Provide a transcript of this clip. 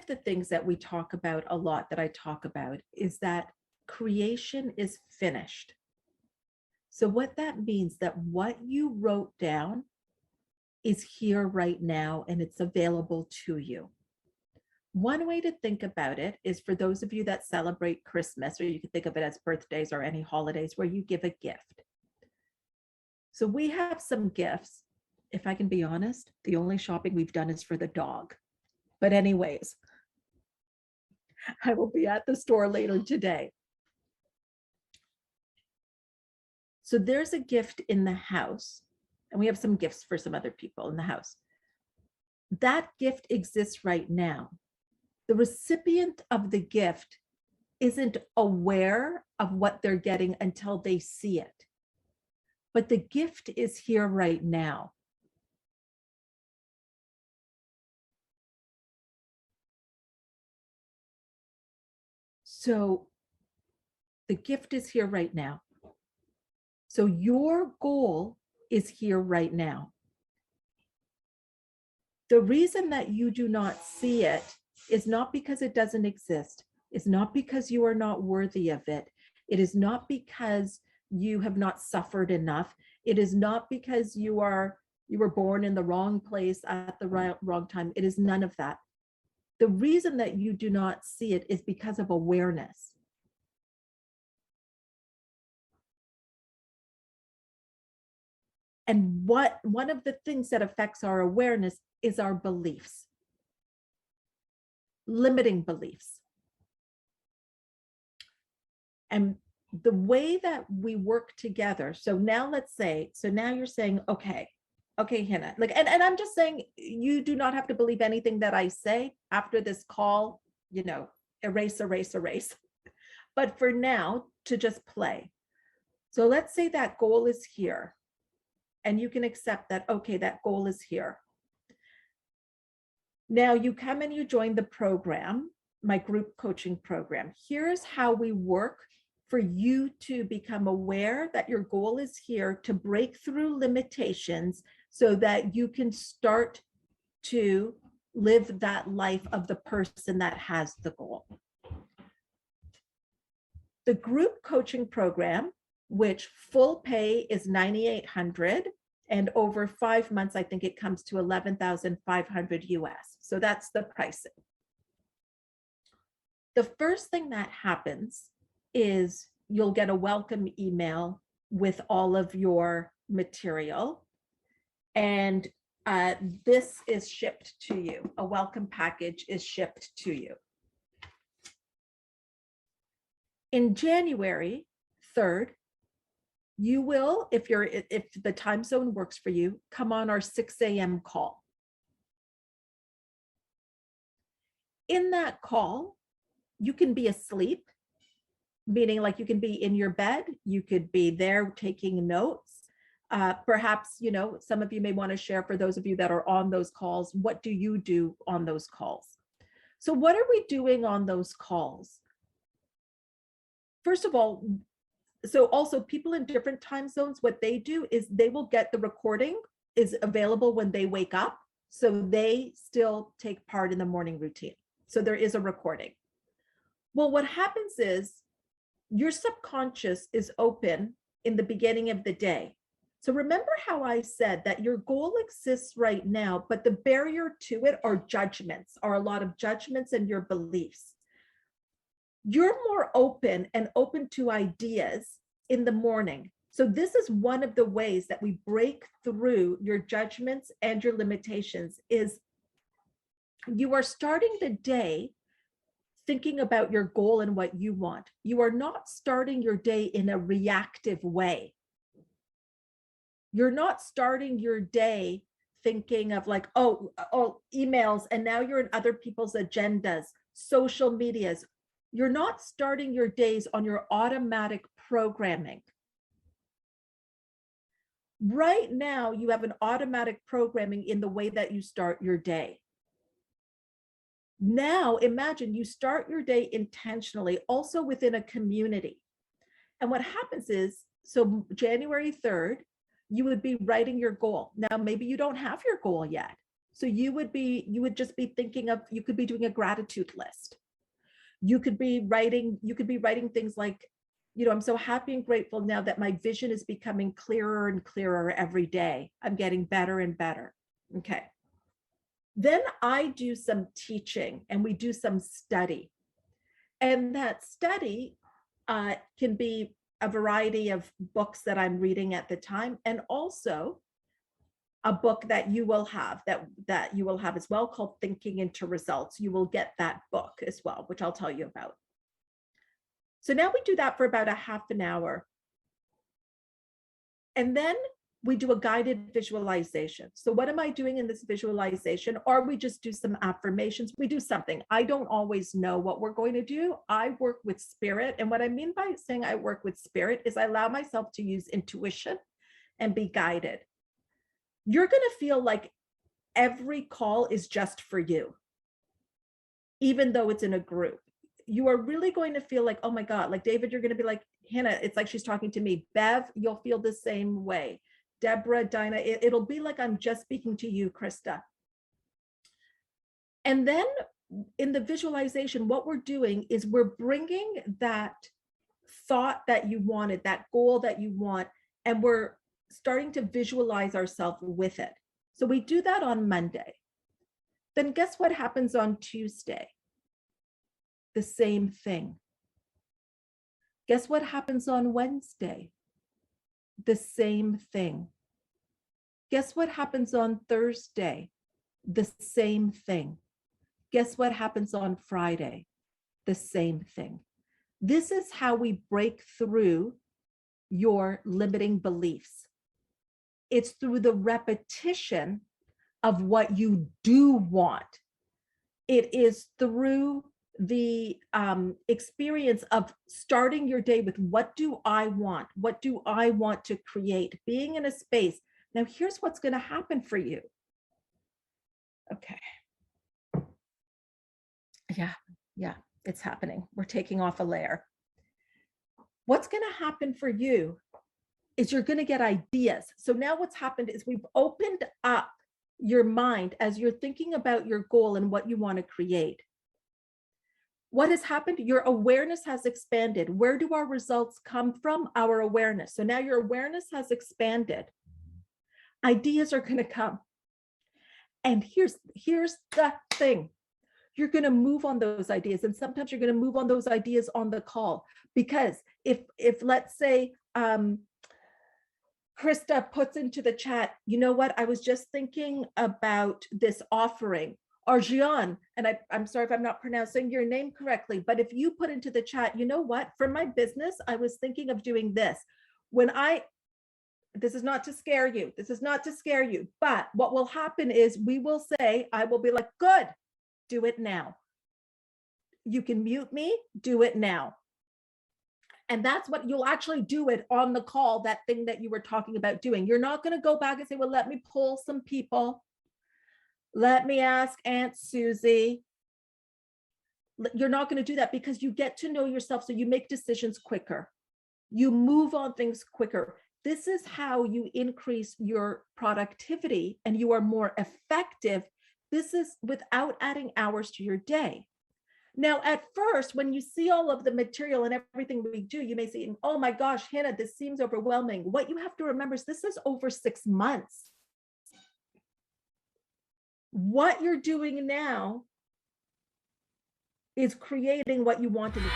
of the things that we talk about a lot, that I talk about, is that creation is finished. So what that means, that what you wrote down is here right now and it's available to you. One way to think about it is for those of you that celebrate Christmas, or you can think of it as birthdays or any holidays where you give a gift. So we have some gifts. If I can be honest, the only shopping we've done is for the dog. But anyways, I will be at the store later today. So there's a gift in the house, and we have some gifts for some other people in the house. That gift exists right now. The recipient of the gift isn't aware of what they're getting until they see it. But the gift is here right now. So the gift is here right now. So your goal is here right now. The reason that you do not see it is not because it doesn't exist. It's not because you are not worthy of it. It is not because you have not suffered enough. It is not because you were born in the wrong place at the wrong time. It is none of that. The reason that you do not see it is because of awareness. And one of the things that affects our awareness is our beliefs, limiting beliefs. And the way that we work together, so now let's say, so now you're saying, okay, Hina, like, and I'm just saying, you do not have to believe anything that I say after this call, erase. But for now, to just play. So let's say that goal is here, and you can accept that, okay, that goal is here. Now you come and you join the program, my group coaching program. Here's how we work for you to become aware that your goal is here, to break through limitations so that you can start to live that life of the person that has the goal. The group coaching program, which full pay is $9,800, and over 5 months, I think it comes to $11,500 US. So that's the pricing. The first thing that happens is you'll get a welcome email with all of your material. And this is shipped to you. A welcome package is shipped to you. In January 3rd, you will, if the time zone works for you, come on our 6 a.m. call. In that call, you can be asleep, meaning like you can be in your bed, you could be there taking notes. Perhaps, some of you may want to share, for those of you that are on those calls, what do you do on those calls? So what are we doing on those calls? First of all, so also people in different time zones, what they do is they will get the recording is available when they wake up. So they still take part in the morning routine. So there is a recording. Well, what happens is your subconscious is open in the beginning of the day. So remember how I said that your goal exists right now, but the barrier to it are judgments, are a lot of judgments and your beliefs. You're more open and open to ideas in the morning. So this is one of the ways that we break through your judgments and your limitations, is you are starting the day thinking about your goal and what you want. You are not starting your day in a reactive way. You're not starting your day thinking of like, oh, emails, and now you're in other people's agendas, social medias. You're not starting your days on your automatic programming. Right now, you have an automatic programming in the way that you start your day. Now, imagine you start your day intentionally, also within a community. And what happens is, so January 3rd, you would be writing your goal. Now, maybe you don't have your goal yet. So you would just be thinking of, you could be doing a gratitude list. You could be writing things like, I'm so happy and grateful now that my vision is becoming clearer and clearer every day. I'm getting better and better. Okay. Then I do some teaching and we do some study. And that study can be a variety of books that I'm reading at the time, and also a book that you will have as well, called Thinking into Results. You will get that book as well, which I'll tell you about. So now we do that for about a half an hour. And then we do a guided visualization. So what am I doing in this visualization? Or we just do some affirmations. We do something. I don't always know what we're going to do. I work with spirit. And what I mean by saying I work with spirit is I allow myself to use intuition and be guided. You're going to feel like every call is just for you, even though it's in a group. You are really going to feel like, oh my God, like David, you're going to be like, Hina, it's like she's talking to me. Bev, you'll feel the same way. Deborah, Dinah, it'll be like I'm just speaking to you, Krista. And then in the visualization, what we're doing is we're bringing that thought that you wanted, that goal that you want, and we're starting to visualize ourselves with it. So we do that on Monday. Then guess what happens on Tuesday? The same thing. Guess what happens on Wednesday? The same thing. Guess what happens on Thursday? The same thing. Guess what happens on Friday? The same thing. This is how we break through your limiting beliefs. It's through the repetition of what you do want. It is through the experience of starting your day with, what do I want? What do I want to create? Being in a space. Now, here's what's going to happen for you. Okay. Yeah, it's happening. We're taking off a layer. What's going to happen for you is you're going to get ideas. So now what's happened is we've opened up your mind as you're thinking about your goal and what you want to create. What has happened? Your awareness has expanded. Where do our results come from? Our awareness. So now your awareness has expanded. Ideas are going to come. And here's the thing. You're going to move on those ideas. And sometimes you're going to move on those ideas on the call. Because if let's say, Krista puts into the chat, you know what? I was just thinking about this offering. Or Jian, and I'm sorry if I'm not pronouncing your name correctly, but if you put into the chat, you know what? For my business, I was thinking of doing this. This is not to scare you. This is not to scare you. But what will happen is we will say, I will be like, good, do it now. You can mute me, do it now. And that's what you'll actually do it on the call, that thing that you were talking about doing. You're not going to go back and say, well, let me pull some people. Let me ask Aunt Susie. You're not going to do that, because you get to know yourself, so you make decisions quicker. You move on things quicker. This is how you increase your productivity and you are more effective. This is without adding hours to your day. Now, at first, when you see all of the material and everything we do, you may say, oh my gosh, Hina, this seems overwhelming. What you have to remember is this is over 6 months. What you're doing now is creating what you want in the